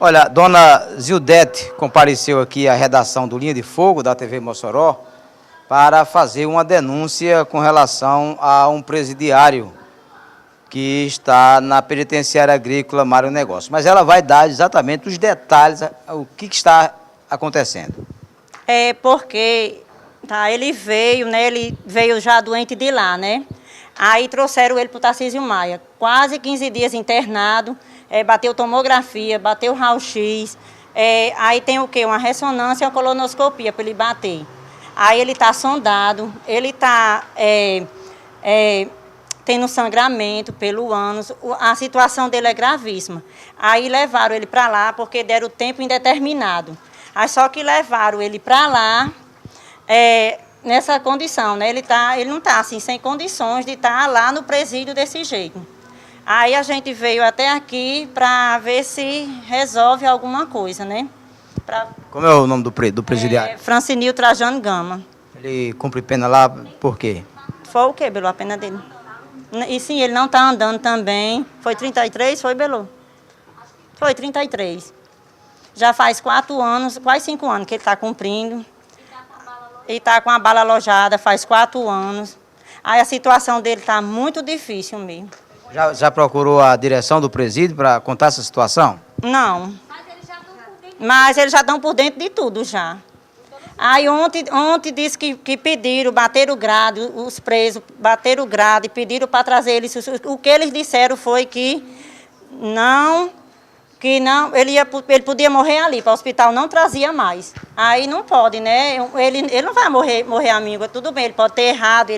Olha, dona Zildete compareceu aqui à redação do Linha de Fogo, da TV Mossoró, para fazer uma denúncia com relação a um presidiário que está na penitenciária agrícola Mário Negócio. Mas ela vai dar exatamente os detalhes, o que está acontecendo. É porque ele veio, né? Ele veio já doente de lá, né? Aí trouxeram ele para o Tarcísio Maia. Quase 15 dias internado, bateu tomografia, bateu raio-x. Aí tem o quê? Uma ressonância e uma colonoscopia para ele bater. Aí ele está sondado, ele está tendo sangramento pelo ânus, a situação dele é gravíssima. Aí levaram ele para lá porque deram tempo indeterminado. Aí só que levaram ele para lá nessa condição, né? Ele não está assim, sem condições de estar lá no presídio desse jeito. Aí a gente veio até aqui para ver se resolve alguma coisa, né? Como é o nome do presidiário? Francinil Trajano Gama. Ele cumpre pena lá por quê? Foi o quê, Belu, a pena dele? E sim, ele não está andando também. Foi 33, foi, Belu? Foi 33. Já faz 4 anos, quase 5 anos que ele está cumprindo. Ele está com a bala alojada, faz 4 anos. Aí a situação dele está muito difícil mesmo. Já procurou a direção do presídio para contar essa situação? Não. Mas eles já estão por dentro de tudo já. Aí ontem disse que pediram, bateram o grade, os presos bateram o grade, pediram para trazer eles. O que eles disseram foi que não, ele podia morrer ali, para o hospital não trazia mais. Aí não pode, né? Ele não vai morrer amigo, tudo bem, ele pode ter errado,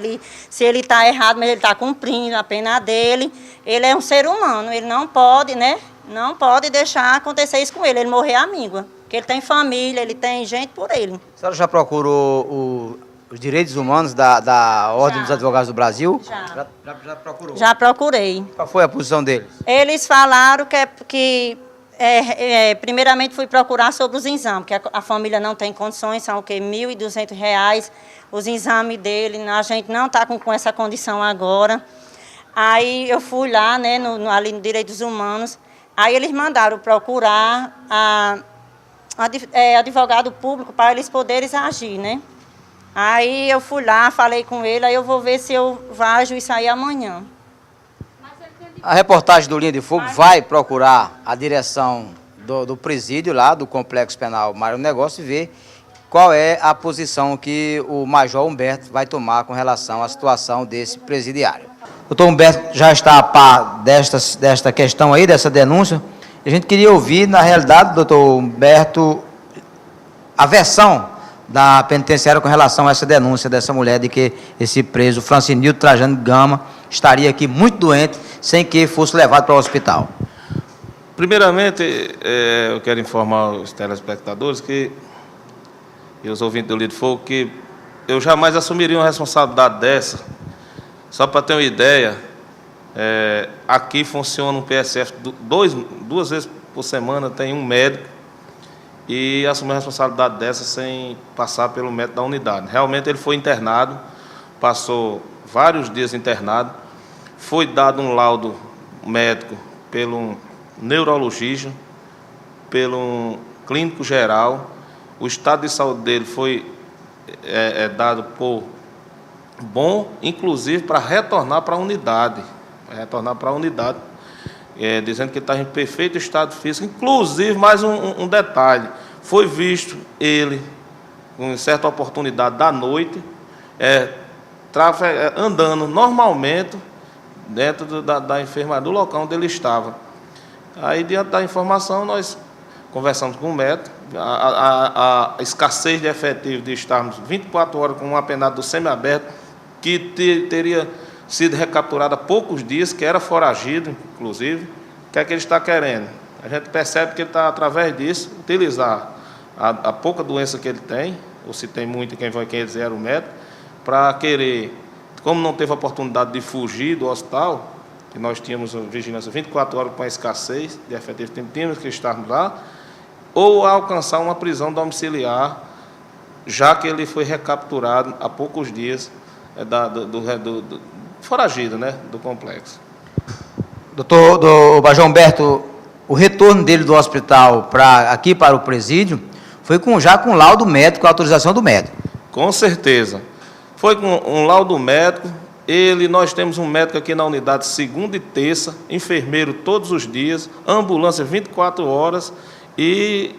se ele está errado, mas ele está cumprindo a pena dele. Ele é um ser humano, ele não pode, né? Não pode deixar acontecer isso com ele morrer amigo. Porque ele tem família, ele tem gente por ele. A senhora já procurou os direitos humanos da Ordem dos Advogados do Brasil? Já procurou? Já procurei. Qual foi a posição deles? Eles falaram que primeiramente fui procurar sobre os exames, que a família não tem condições, são o quê? R$ 1.200 os exames dele, a gente não está com essa condição agora. Aí eu fui lá, né, ali no Direitos Humanos, aí eles mandaram procurar advogado público para eles poderem agir, né? Aí eu fui lá, falei com ele, aí eu vou ver se eu vajo isso aí amanhã. A reportagem do Linha de Fogo vai procurar a direção do presídio lá, do Complexo Penal Mário Negócio, e ver qual é a posição que o Major Humberto vai tomar com relação à situação desse presidiário. O doutor Humberto já está a par desta questão aí, dessa denúncia. A gente queria ouvir, na realidade, doutor Humberto, a versão da penitenciária com relação a essa denúncia dessa mulher de que esse preso, Francinil Trajano Gama, estaria aqui muito doente, sem que fosse levado para o hospital. Primeiramente, eu quero informar os telespectadores e os ouvintes do Linha de Fogo que eu jamais assumiria uma responsabilidade dessa. Só para ter uma ideia, aqui funciona um PSF 2 vezes por semana, tem um médico, e assumir uma responsabilidade dessa sem passar pelo médico da unidade. Realmente ele foi internado, passou vários dias internado, foi dado um laudo médico pelo neurologista, pelo clínico geral, o estado de saúde dele foi dado por bom, inclusive para retornar para a unidade, dizendo que ele está em perfeito estado físico. Inclusive, mais um detalhe, foi visto ele, com certa oportunidade da noite, andando normalmente dentro da enfermaria, do local onde ele estava. Aí, diante da informação, nós conversamos com o médico, a escassez de efetivo de estarmos 24 horas com um apenado do semiaberto, que teria sido recapturado há poucos dias, que era foragido, inclusive. O que é que ele está querendo? A gente percebe que ele está, através disso, utilizar a pouca doença que ele tem, ou se tem muito, quem dizer era o médico, para querer, como não teve a oportunidade de fugir do hospital, que nós tínhamos vigilância 24 horas com a escassez de efetivo, tínhamos que estarmos lá, ou alcançar uma prisão domiciliar, já que ele foi recapturado há poucos dias foragido, né, do complexo. Doutor Major Humberto, o retorno dele do hospital aqui para o presídio foi já com laudo médico, com autorização do médico. Com certeza. Foi com um laudo médico. Nós temos um médico aqui na unidade segunda e terça, enfermeiro todos os dias, ambulância 24 horas. E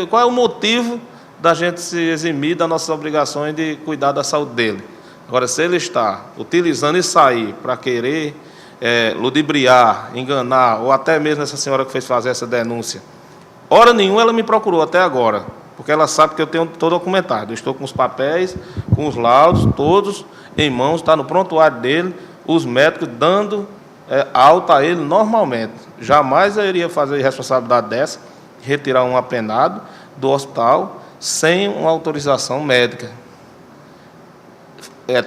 qual é o motivo da gente se eximir das nossas obrigações de cuidar da saúde dele? Agora, se ele está utilizando isso aí para querer ludibriar, enganar, ou até mesmo essa senhora que fez fazer essa denúncia, hora nenhuma ela me procurou até agora, porque ela sabe que eu tenho todo documentado. Eu estou com os papéis, com os laudos, todos em mãos, está no prontuário dele, os médicos dando alta a ele normalmente. Jamais eu iria fazer responsabilidade dessa, retirar um apenado do hospital sem uma autorização médica.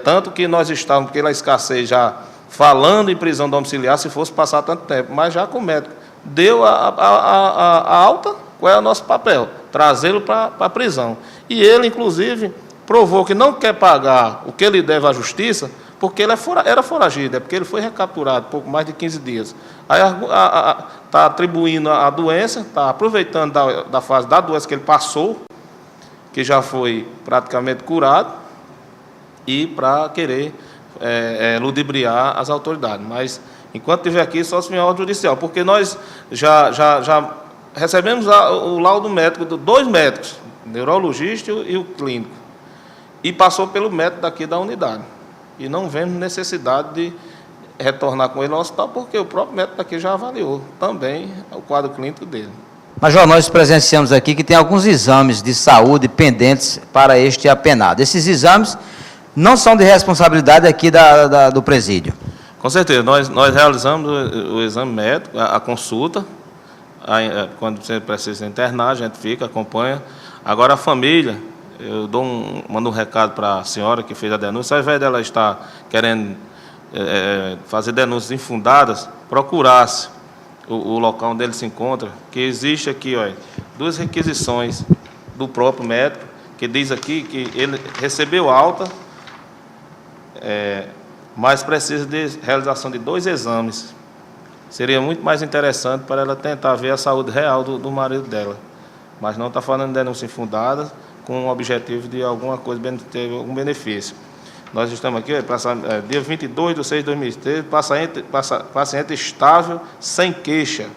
Tanto que nós estávamos, pela escassez, já falando em prisão domiciliar, se fosse passar tanto tempo, mas já com o médico deu a alta, qual é o nosso papel? Trazê-lo para a prisão. E ele, inclusive, provou que não quer pagar o que ele deve à justiça, porque ele era foragido, porque ele foi recapturado pouco mais de 15 dias. Aí está atribuindo a doença, está aproveitando da fase da doença que ele passou, que já foi praticamente curado, e para querer ludibriar as autoridades. Mas, enquanto estiver aqui, só se vier ordem judicial, porque nós já recebemos o laudo médico de 2 médicos, o neurologista e o clínico, e passou pelo médico daqui da unidade. E não vemos necessidade de retornar com ele ao hospital, porque o próprio médico daqui já avaliou também o quadro clínico dele. Major, nós presenciamos aqui que tem alguns exames de saúde pendentes para este apenado. Esses exames não são de responsabilidade aqui do presídio. Com certeza, nós realizamos o exame médico, a consulta, quando você precisa internar, a gente fica, acompanha. Agora a família, eu mando um recado para a senhora que fez a denúncia, ao invés dela estar querendo fazer denúncias infundadas, procurasse o local onde ele se encontra, que existe aqui, olha, 2 requisições do próprio médico, que diz aqui que ele recebeu alta, mas precisa de realização de 2 exames. Seria muito mais interessante para ela tentar ver a saúde real do marido dela. Mas não está falando de denúncia infundada, com o objetivo de alguma coisa, ter algum benefício. Nós estamos aqui, dia 22/6/2013, paciente estável, sem queixa.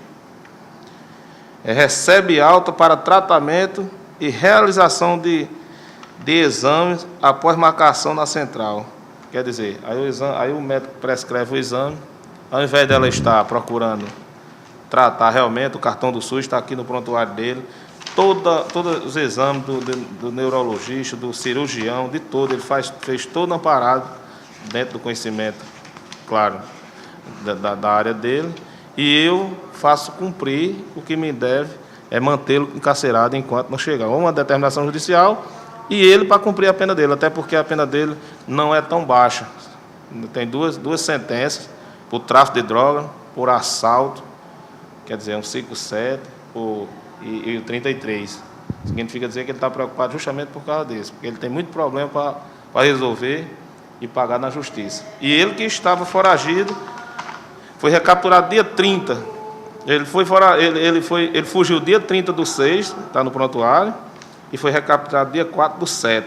Recebe alta para tratamento e realização de exames após marcação na central. Quer dizer, aí o médico prescreve o exame, ao invés dela estar procurando tratar realmente, o cartão do SUS está aqui no prontuário dele, todos os exames do neurologista, do cirurgião, de todo, ele fez todo amparado dentro do conhecimento, claro, da área dele, e eu faço cumprir o que me deve, é mantê-lo encarcerado enquanto não chegar uma determinação judicial, e ele para cumprir a pena dele, até porque a pena dele não é tão baixa. Tem duas sentenças, por tráfico de droga, por assalto, quer dizer, um 57, e o 33. Significa dizer que ele está preocupado justamente por causa disso, porque ele tem muito problema para resolver e pagar na justiça. E ele que estava foragido, foi recapturado dia 30. Ele fugiu dia 30/6, está no prontuário, e foi recapturado dia 4/7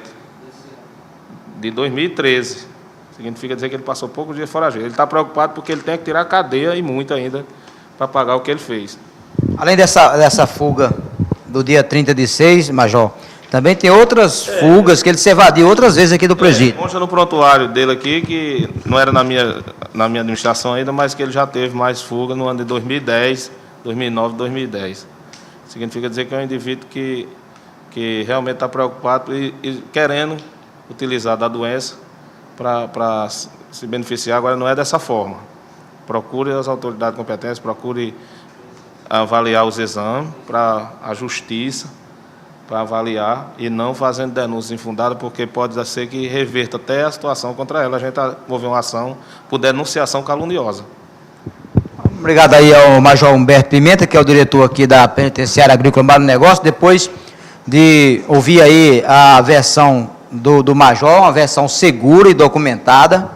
de 2013. Significa dizer que ele passou poucos dias foragido. Ele está preocupado porque ele tem que tirar a cadeia e muito ainda para pagar o que ele fez. Além dessa fuga do dia 30/6, Major, também tem outras fugas que ele se evadiu outras vezes aqui do presídio. Consta no prontuário dele aqui, que não era na minha administração ainda, mas que ele já teve mais fuga no ano de 2010, 2009, 2010. Significa dizer que é um indivíduo que realmente está preocupado e querendo utilizar da doença para se beneficiar. Agora não é dessa forma. Procure as autoridades competentes, procure avaliar os exames para a justiça, para avaliar, e não fazendo denúncias infundadas, porque pode ser que reverta até a situação contra ela. A gente mover uma ação por denunciação caluniosa. Obrigado aí ao Major Humberto Pimenta, que é o diretor aqui da Penitenciária Agrícola Mar do Negócio. Depois de ouvir aí a versão do Major, uma versão segura e documentada,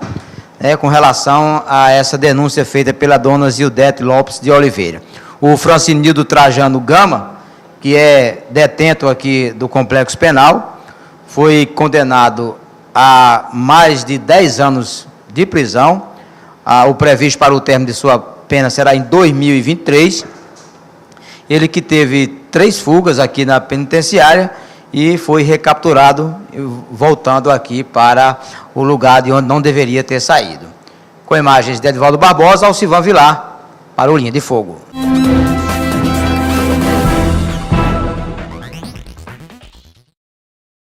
com relação a essa denúncia feita pela dona Zildete Lopes de Oliveira. o Francinildo Trajano Gama, que é detento aqui do Complexo Penal, foi condenado a mais de 10 anos de prisão. O previsto para o término de sua pena será em 2023. Ele que teve 3 fugas aqui na penitenciária e foi recapturado, voltando aqui para o lugar de onde não deveria ter saído. Com imagens de Edivaldo Barbosa, Alcivan Vilar, para o Linha de Fogo.